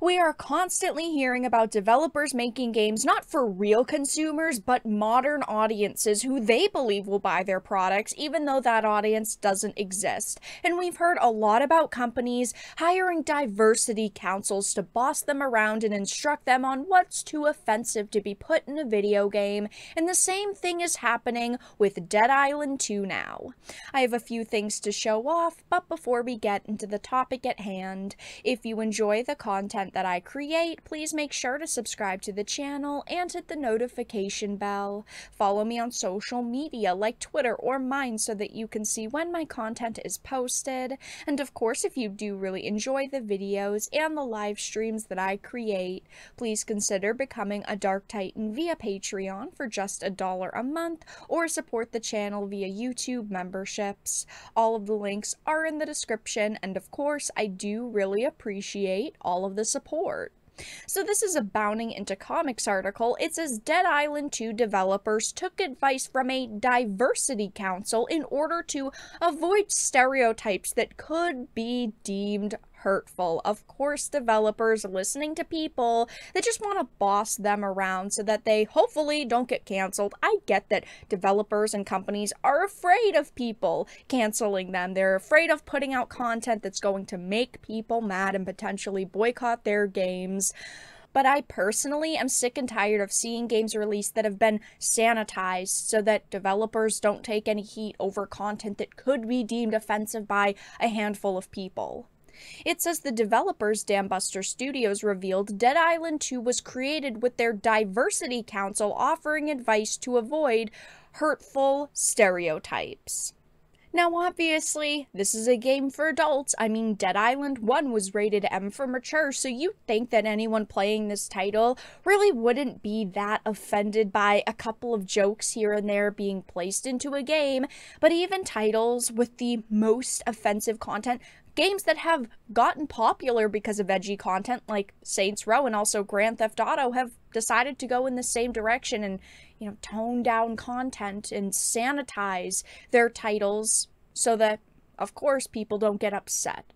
We are constantly hearing about developers making games not for real consumers, but modern audiences who they believe will buy their products, even though that audience doesn't exist. And we've heard a lot about companies hiring diversity councils to boss them around and instruct them on what's too offensive to be put in a video game. And the same thing is happening with Dead Island 2 now. I have a few things to show off, but before we get into the topic at hand, if you enjoy the content that I create, please make sure to subscribe to the channel and hit the notification bell. Follow me on social media like Twitter or mine so that you can see when my content is posted. And of course, if you do really enjoy the videos and the live streams that I create, please consider becoming a Dark Titan via Patreon for just $1 a month, or support the channel via YouTube memberships. All of the links are in the description, and of course, I do really appreciate all of the support. So this is a Bounding into Comics article. It says Dead Island 2 developers took advice from a diversity council in order to avoid stereotypes that could be deemed hurtful. Of course, developers listening to people that just want to boss them around so that they hopefully don't get canceled. I get that developers and companies are afraid of people canceling them. They're afraid of putting out content that's going to make people mad and potentially boycott their games. But I personally am sick and tired of seeing games released that have been sanitized so that developers don't take any heat over content that could be deemed offensive by a handful of people. It says the developers, Dambuster Studios, revealed Dead Island 2 was created with their diversity council offering advice to avoid hurtful stereotypes. Now, obviously, this is a game for adults. I mean, Dead Island 1 was rated M for mature, so you'd think that anyone playing this title really wouldn't be that offended by a couple of jokes here and there being placed into a game. But even titles with the most offensive content, games that have gotten popular because of edgy content like Saints Row and also Grand Theft Auto, have decided to go in the same direction and, tone down content and sanitize their titles so that, of course, people don't get upset.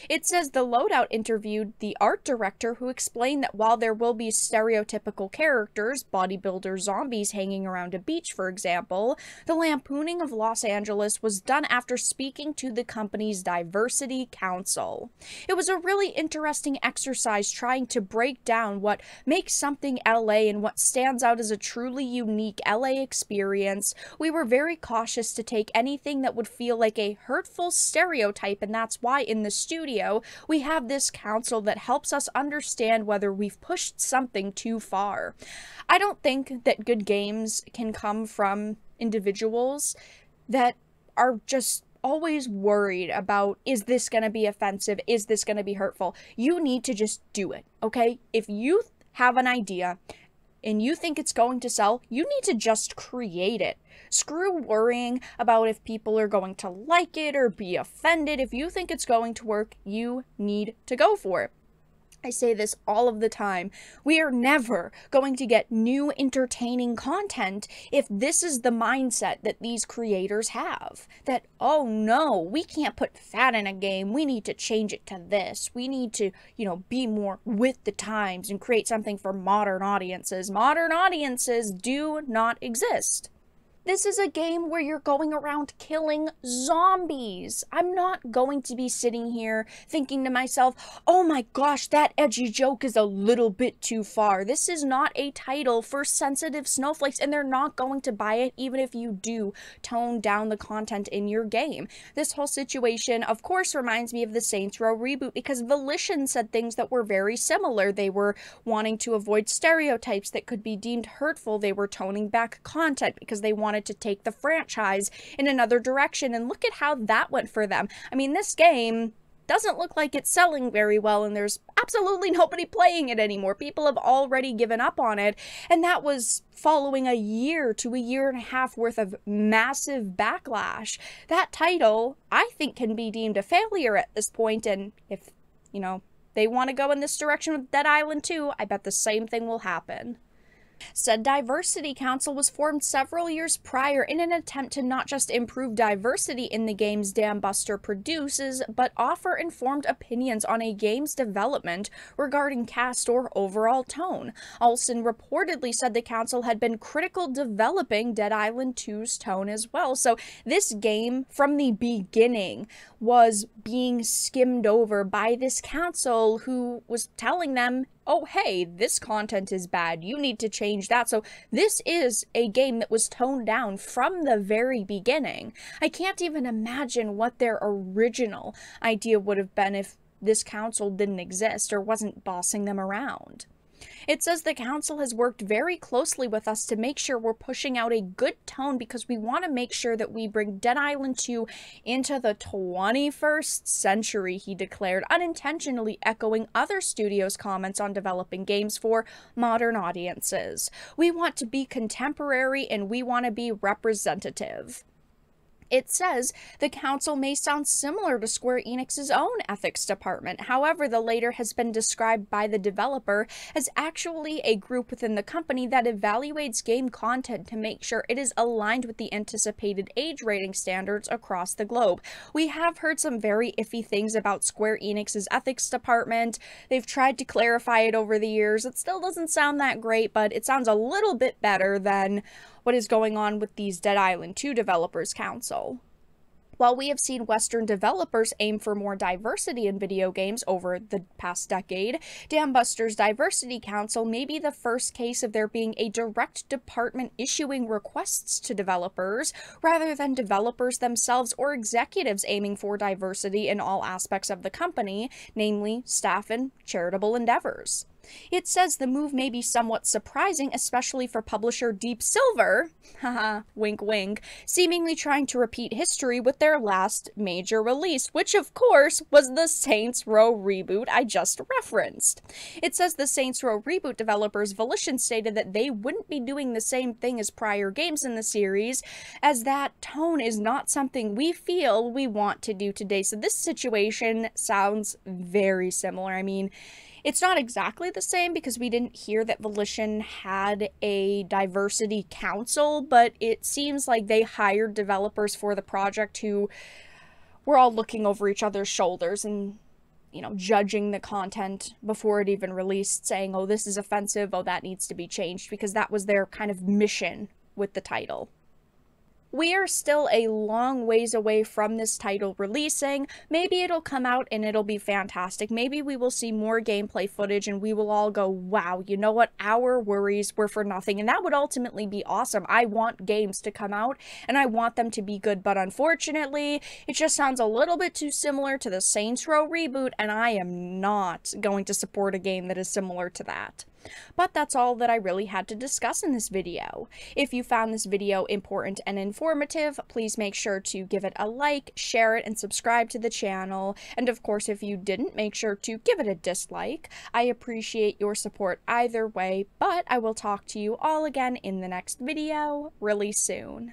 It says the Loadout interviewed the art director, who explained that while there will be stereotypical characters, bodybuilder zombies hanging around a beach, for example, the lampooning of Los Angeles was done after speaking to the company's diversity council. It was a really interesting exercise trying to break down what makes something LA and what stands out as a truly unique LA experience. We were very cautious to take anything that would feel like a hurtful stereotype, and that's why in the studio we have this council that helps us understand whether we've pushed something too far. I don't think that good games can come from individuals that are just always worried about, is this going to be offensive? Is this going to be hurtful? You need to just do it, okay? If you have an idea and you think it's going to sell, you need to just create it. Screw worrying about if people are going to like it or be offended. If you think it's going to work, you need to go for it. I say this all of the time. We are never going to get new entertaining content if this is the mindset that these creators have. That, oh no, we can't put that in a game. We need to change it to this. We need to, be more with the times and create something for modern audiences. Modern audiences do not exist. This is a game where you're going around killing zombies. I'm not going to be sitting here thinking to myself, oh my gosh, that edgy joke is a little bit too far. This is not a title for sensitive snowflakes, and they're not going to buy it even if you do tone down the content in your game. This whole situation, of course, reminds me of the Saints Row reboot because Volition said things that were very similar. They were wanting to avoid stereotypes that could be deemed hurtful. They were toning back content because they wanted to take the franchise in another direction, and look at how that went for them. I mean, this game doesn't look like it's selling very well, and there's absolutely nobody playing it anymore. People have already given up on it, and that was following a year to a year and a half worth of massive backlash. That title, I think, can be deemed a failure at this point, and if, they want to go in this direction with Dead Island 2, I bet the same thing will happen. Said Diversity Council was formed several years prior in an attempt to not just improve diversity in the games Dambuster produces, but offer informed opinions on a game's development regarding cast or overall tone. Olsen reportedly said the council had been critical developing Dead Island 2's tone as well. So this game, from the beginning, was being skimmed over by this council who was telling them, oh, hey, this content is bad, you need to change that. So this is a game that was toned down from the very beginning. I can't even imagine what their original idea would have been if this council didn't exist or wasn't bossing them around. It says the council has worked very closely with us to make sure we're pushing out a good tone because we want to make sure that we bring Dead Island 2 into the 21st century, he declared, unintentionally echoing other studios' comments on developing games for modern audiences. We want to be contemporary and we want to be representative. It says the council may sound similar to Square Enix's own ethics department. However, the latter has been described by the developer as actually a group within the company that evaluates game content to make sure it is aligned with the anticipated age rating standards across the globe. We have heard some very iffy things about Square Enix's ethics department. They've tried to clarify it over the years. It still doesn't sound that great, but it sounds a little bit better than what is going on with these Dead Island 2 Developers Council. While we have seen Western developers aim for more diversity in video games over the past decade, Dambuster's Diversity Council may be the first case of there being a direct department issuing requests to developers, rather than developers themselves or executives aiming for diversity in all aspects of the company, namely staff and charitable endeavors. It says the move may be somewhat surprising, especially for publisher Deep Silver, haha, wink wink, seemingly trying to repeat history with their last major release, which of course was the Saints Row reboot I just referenced. It says the Saints Row reboot developers Volition stated that they wouldn't be doing the same thing as prior games in the series, as that tone is not something we feel we want to do today. So this situation sounds very similar. I mean, it's not exactly the same because we didn't hear that Volition had a diversity council, but it seems like they hired developers for the project who were all looking over each other's shoulders and, judging the content before it even released, saying, oh, this is offensive, oh, that needs to be changed, because that was their kind of mission with the title. We are still a long ways away from this title releasing. Maybe it'll come out and it'll be fantastic. Maybe we will see more gameplay footage and we will all go, wow, you know what? Our worries were for nothing. And that would ultimately be awesome. I want games to come out and I want them to be good. But unfortunately, it just sounds a little bit too similar to the Saints Row reboot, and I am not going to support a game that is similar to that. But that's all that I really had to discuss in this video. If you found this video important and informative, please make sure to give it a like, share it, and subscribe to the channel. And of course, if you didn't, make sure to give it a dislike. I appreciate your support either way, but I will talk to you all again in the next video really soon.